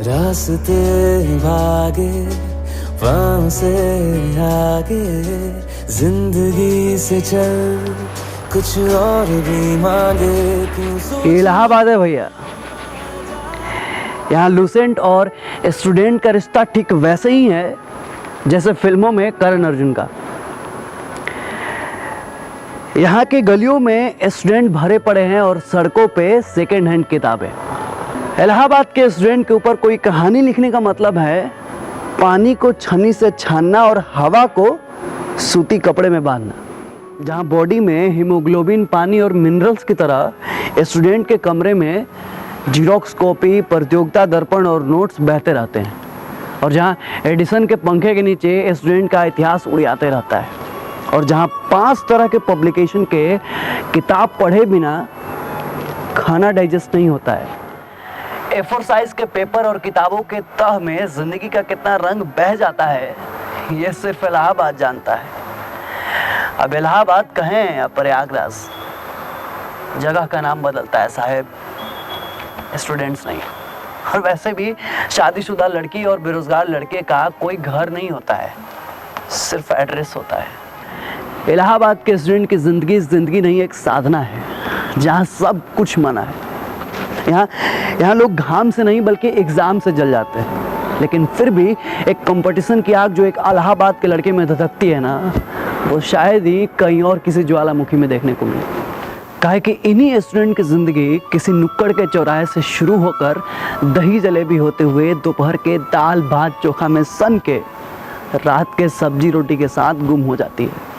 रास्ते भागे वहाँ से आगे, जिंदगी से चल कुछ और भी मांगे। ये इलाहाबाद है भैया। यहाँ लूसेंट और स्टूडेंट का रिश्ता ठीक वैसे ही है जैसे फिल्मों में करण अर्जुन का। यहाँ की गलियों में स्टूडेंट भरे पड़े हैं और सड़कों पे सेकेंड हैंड किताबें। इलाहाबाद के स्टूडेंट के ऊपर कोई कहानी लिखने का मतलब है पानी को छन्नी से छानना और हवा को सूती कपड़े में बांधना। जहाँ बॉडी में हीमोग्लोबिन, पानी और मिनरल्स की तरह स्टूडेंट के कमरे में जीरोक्स कॉपी, प्रतियोगिता दर्पण और नोट्स बहते रहते हैं। और जहाँ एडिसन के पंखे के नीचे स्टूडेंट का इतिहास उड़ाते रहता है। और जहाँ 5 तरह के पब्लिकेशन के किताब पढ़े बिना खाना डाइजेस्ट नहीं होता है। A4 साइज के पेपर और किताबों के तह में जिंदगी का कितना रंग बह जाता है ये सिर्फ इलाहाबाद जानता है। अब इलाहाबाद कहें या प्रयागराज, जगह का नाम बदलता है साहेब, स्टूडेंट्स नहीं। और वैसे भी शादीशुदा लड़की और बेरोजगार लड़के का कोई घर नहीं होता है, सिर्फ एड्रेस होता है। इलाहाबाद के स्टूडेंट की जिंदगी नहीं, एक साधना है जहाँ सब कुछ मना है। यहाँ लोग घाम से नहीं बल्कि एग्ज़ाम से जल जाते हैं, लेकिन फिर भी एक कंपटीशन की आग जो एक इलाहाबाद के लड़के में धधकती है ना, वो शायद ही कहीं और किसी ज्वालामुखी में देखने को मिले। काहे कि इन्हीं स्टूडेंट की ज़िंदगी किसी नुक्कड़ के चौराहे से शुरू होकर दही जलेबी होते हुए दोपहर के दाल भात चोखा में सन के रात के सब्जी रोटी के साथ गुम हो जाती है।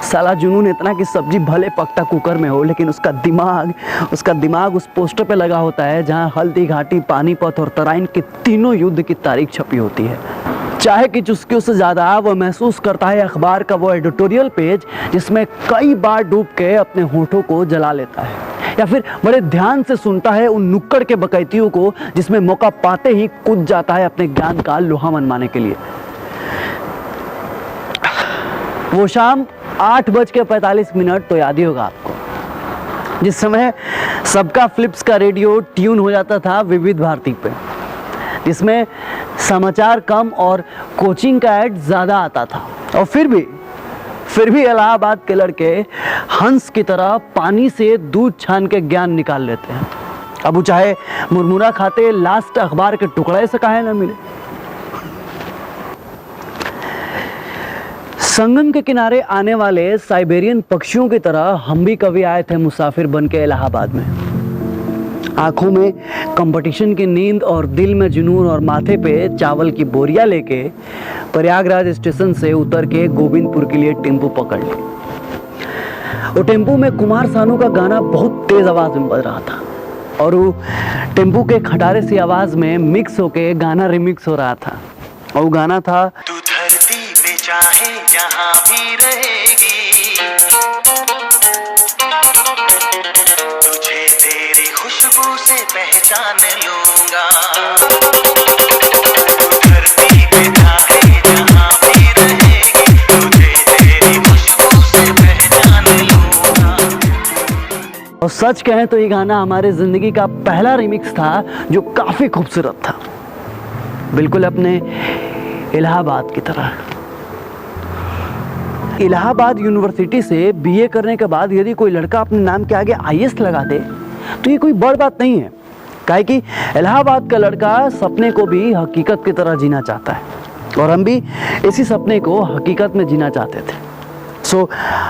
साला जुनून इतना कि सब्जी भले पकता कुकर में हो, लेकिन उसका दिमाग उस पोस्टर पे लगा होता है जहां हल्दी घाटी, पानीपत और तराइन के तीनों युद्ध की तारीख छपी होती है। चाहे कि चुस्कियों से ज़्यादा वो महसूस करता है अखबार का वो एडिटोरियल पेज जिसमें कई बार डूब के अपने होठों को जला लेता है, या फिर बड़े ध्यान से सुनता है उन नुक्कड़ के बकैतियों को जिसमें मौका पाते ही कूद जाता है अपने ज्ञान का लोहा मनवाने के लिए। वो शाम 8:45 तो याद ही होगा आपको, जिस समय सबका फिलिप्स का रेडियो ट्यून हो जाता था विविध भारती पे, जिसमें समाचार कम और कोचिंग का ऐड ज़्यादा आता था। और फिर भी इलाहाबाद के लड़के हंस की तरह पानी से दूध छान के ज्ञान निकाल लेते हैं। अब वो चाहे मुरमुरा खाते लास्ट अखबार के टुकड़े से काहे ना मिले। संगम के किनारे आने वाले साइबेरियन पक्षियों की तरह हम भी कभी आए थे मुसाफिर बन के इलाहाबाद में। आंखों में कंपटीशन की नींद और दिल में जुनून और माथे पे चावल की बोरियां लेके प्रयागराज स्टेशन से उतर के गोविंदपुर के लिए टेम्पो पकड़ ली। वो टेम्पो में कुमार सानू का गाना बहुत तेज आवाज में बज रहा था और वो टेम्पो के खटारे सी आवाज में मिक्स होके गाना रिमिक्स हो रहा था। और वो गाना था, तू धरती पे चाहे जहां भी रहेगी, तुझे तेरी खुशबू से पहचान लूंगा। धरती पे चाहे जहां भी रहेगी, तुझे तेरी खुशबू से पहचान लूंगा। और सच कहें तो ये गाना हमारे जिंदगी का पहला रिमिक्स था जो काफी खूबसूरत था, बिल्कुल अपने इलाहाबाद की तरह। इलाहाबाद यूनिवर्सिटी से बीए करने के बाद यदि कोई लड़का अपने नाम के आगे आईएएस लगा दे तो ये कोई बड़ बात नहीं है, काहे कि इलाहाबाद का लड़का सपने को भी हकीकत की तरह जीना चाहता है और हम भी इसी सपने को हकीकत में जीना चाहते थे। सो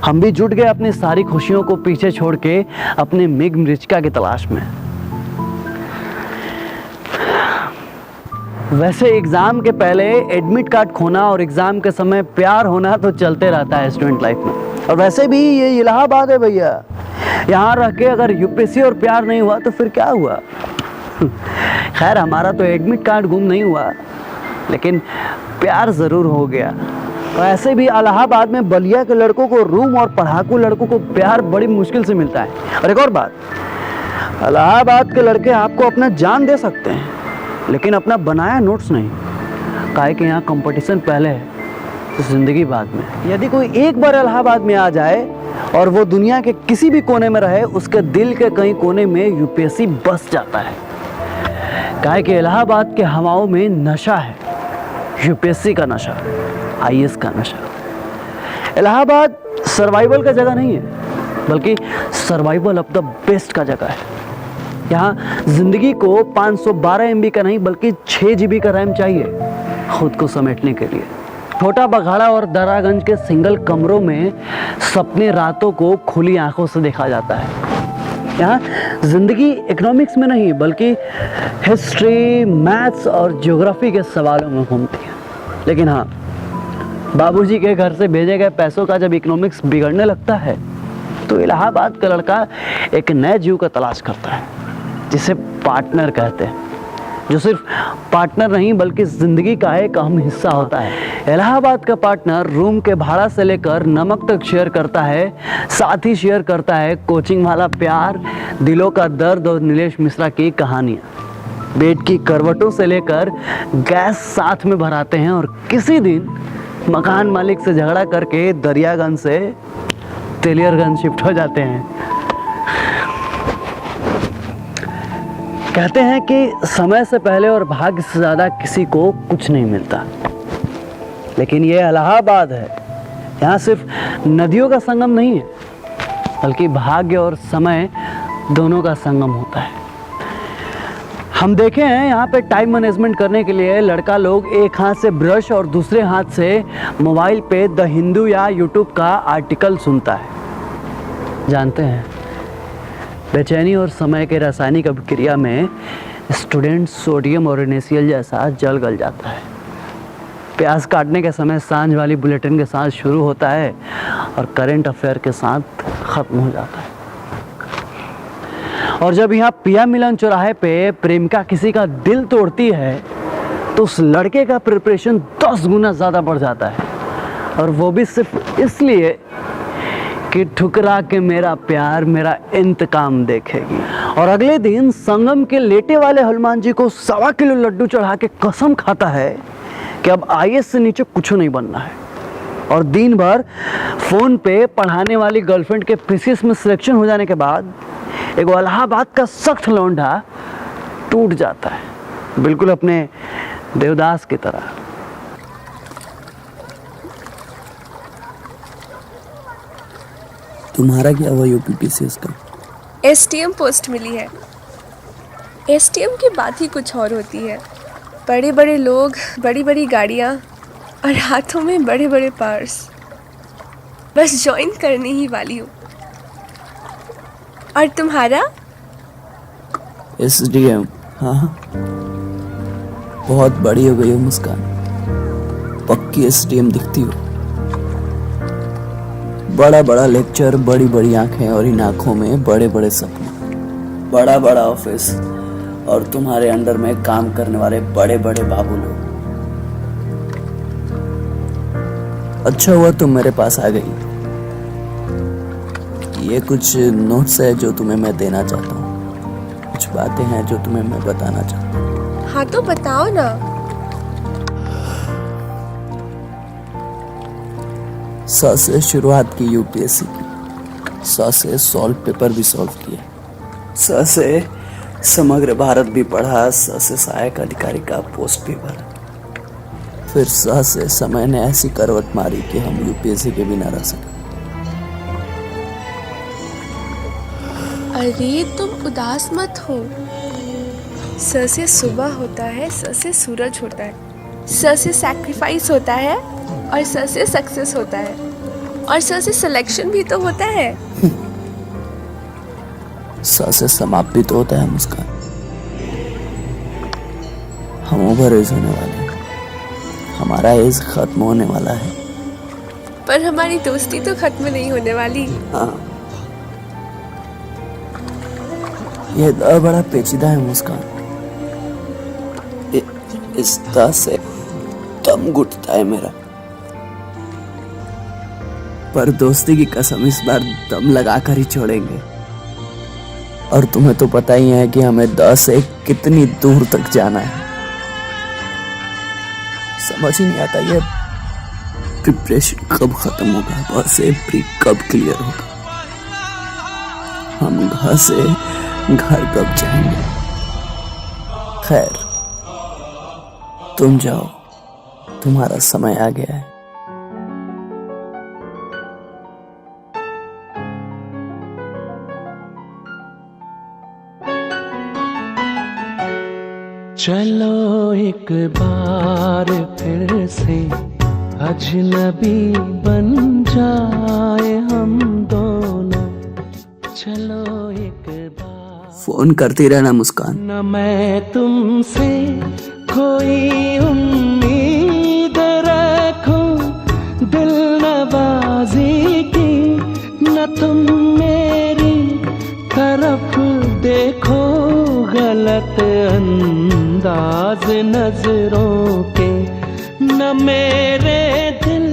हम भी जुट गए अपनी सारी खुशियों को पीछे छोड़ के अपने मेघ मृचिका की तलाश में। वैसे एग्ज़ाम के पहले एडमिट कार्ड खोना और एग्ज़ाम के समय प्यार होना तो चलते रहता है स्टूडेंट लाइफ में। और वैसे भी ये इलाहाबाद है भैया, यहाँ रह के अगर यूपीएससी और प्यार नहीं हुआ तो फिर क्या हुआ। खैर हमारा तो एडमिट कार्ड गुम नहीं हुआ, लेकिन प्यार ज़रूर हो गया। और ऐसे भी इलाहाबाद में बलिया के लड़कों को रूम और पढ़ाकू लड़कों को प्यार बड़ी मुश्किल से मिलता है। और एक और बात, इलाहाबाद के लड़के आपको अपना जान दे सकते हैं लेकिन अपना बनाया नोट्स नहीं, काहे कि यहाँ कंपटीशन पहले है तो ज़िंदगी बाद में। यदि कोई एक बार इलाहाबाद में आ जाए और वो दुनिया के किसी भी कोने में रहे, उसके दिल के कहीं कोने में यूपीएससी बस जाता है। काहे कि इलाहाबाद के हवाओं में नशा है, यूपीएससी का नशा, आईएएस का नशा। इलाहाबाद सर्वाइवल का जगह नहीं है, बल्कि सर्वाइवल ऑफ द बेस्ट का जगह है। यहाँ जिंदगी को 512 MB का नहीं बल्कि 6 GB का रैम चाहिए खुद को समेटने के लिए। छोटा बघाड़ा और दरागंज के सिंगल कमरों में सपने रातों को खुली आंखों से देखा जाता है। यहाँ जिंदगी इकोनॉमिक्स में नहीं बल्कि हिस्ट्री, मैथ्स और ज्योग्राफी के सवालों में घूमती है। लेकिन हाँ, बाबूजी के घर से भेजे गए पैसों का जब इकोनॉमिक्स बिगड़ने लगता है तो इलाहाबाद का लड़का एक नए जीव का तलाश करता है जिसे पार्टनर कहते हैं, जो सिर्फ पार्टनर नहीं बल्कि जिंदगी का एक अहम हिस्सा होता है। इलाहाबाद का पार्टनर रूम के भाड़ा से लेकर नमक तक शेयर करता है, साथ ही शेयर करता है कोचिंग वाला प्यार, दिलों का दर्द और नीलेश मिश्रा की कहानियाँ। बेड की करवटों से लेकर गैस साथ में भराते हैं और किसी दिन मकान मालिक से झगड़ा करके दरियागंज से तेलियरगंज शिफ्ट हो जाते हैं। कहते हैं कि समय से पहले और भाग्य से ज़्यादा किसी को कुछ नहीं मिलता, लेकिन ये इलाहाबाद है। यहाँ सिर्फ नदियों का संगम नहीं है बल्कि भाग्य और समय दोनों का संगम होता है। हम देखे हैं यहाँ पे टाइम मैनेजमेंट करने के लिए लड़का लोग एक हाथ से ब्रश और दूसरे हाथ से मोबाइल पे द हिंदू या यूट्यूब का आर्टिकल सुनता है। जानते हैं, बेचैनी और समय के रासायनिक अभिक्रिया में स्टूडेंट सोडियम और NaCl जैसा जल गल जाता है। प्याज काटने के समय सांझ वाली बुलेटिन के साथ शुरू होता है और करंट अफेयर के साथ ख़त्म हो जाता है। और जब यहाँ पिया मिलन चौराहे पे प्रेमिका किसी का दिल तोड़ती है तो उस लड़के का प्रिपरेशन 10 गुना ज़्यादा बढ़ जाता है, और वो भी सिर्फ इसलिए कि ठुकरा के मेरा प्यार मेरा इंतकाम देखेगी। और अगले दिन संगम के लेटे वाले हनुमान जी को 1.25 किलो लड्डू चढ़ा के कसम खाता है कि अब आईएएस से नीचे कुछ नहीं बनना है। और दिन भर फ़ोन पे पढ़ाने वाली गर्लफ्रेंड के पीसीएस में सिलेक्शन हो जाने के बाद एक इलाहाबाद का सख्त लौंडा टूट जाता है, बिल्कुल अपने देवदास की तरह। तुम्हारा क्या हुआ यूपीपीसीएस का? एसटीएम पोस्ट मिली है। एसटीएम की बात ही कुछ और होती है। बड़े बड़े लोग, बड़ी बड़ी गाड़ियाँ और हाथों में बड़े बड़े पर्स। बस ज्वाइन करने ही वाली हूँ। और तुम्हारा? एसडीएम। हाँ, बहुत बड़ी हो गई हो मुस्कान, पक्की एसडीएम दिखती हो। बड़ा बड़ा लेक्चर, बड़ी बड़ी आंखें और इन आंखों में बड़े बड़े सपने, बड़ा बड़ा ऑफिस और तुम्हारे अंडर में काम करने वाले बड़े बड़े बाबू लोग। अच्छा हुआ तुम मेरे पास आ गई। ये कुछ नोट्स है जो तुम्हें मैं देना चाहता हूँ, कुछ बातें हैं जो तुम्हें मैं बताना चाहता हूँ। हाँ तो बताओ ना। स से शुरुआत की यूपीएससी की, स से सॉल्व पेपर भी सॉल्व किए, स से समग्र भारत भी पढ़ा, स से सहायक अधिकारी का पोस्ट भी भरा, फिर स से समय ने ऐसी करवट मारी कि हम यूपीएससी के बिना रह सके। अरे तुम उदास मत हो। स से सुबह होता है, स से सूरज होता है, स से सैक्रिफाइस होता है और स से सक्सेस होता है, और स से सिलेक्शन भी तो होता है। स से समाप्ति तो होता है मुस्कान। हम ओवर एज होने वाले हैं, हमारा एज खत्म होने वाला है। पर हमारी दोस्ती तो खत्म नहीं होने वाली। हाँ, यह बड़ा पेचीदा है मुस्कान। इस द से दम घुटता है मेरा, पर दोस्ती की कसम इस बार दम लगा कर ही छोड़ेंगे। और तुम्हें तो पता ही है कि हमें द से कितनी दूर तक जाना है। समझ ही नहीं आता ये प्रिपरेशन कब खत्म होगा, बस प्री कब क्लियर होगा। हम घर से घर कब जाएंगे? खैर, तुम जाओ, तुम्हारा समय आ गया है। चलो एक बार फिर से अजनबी बन जाए हम दोनों। चलो एक बार। फोन करती रहना मुस्कान। न मैं तुमसे कोई उम्मीद रखूं दिल नवाजी की, न तुम मेरी तरफ देखो गलत अंदाज नजरों के, न मेरे दिल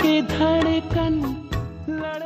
की धड़कन लड़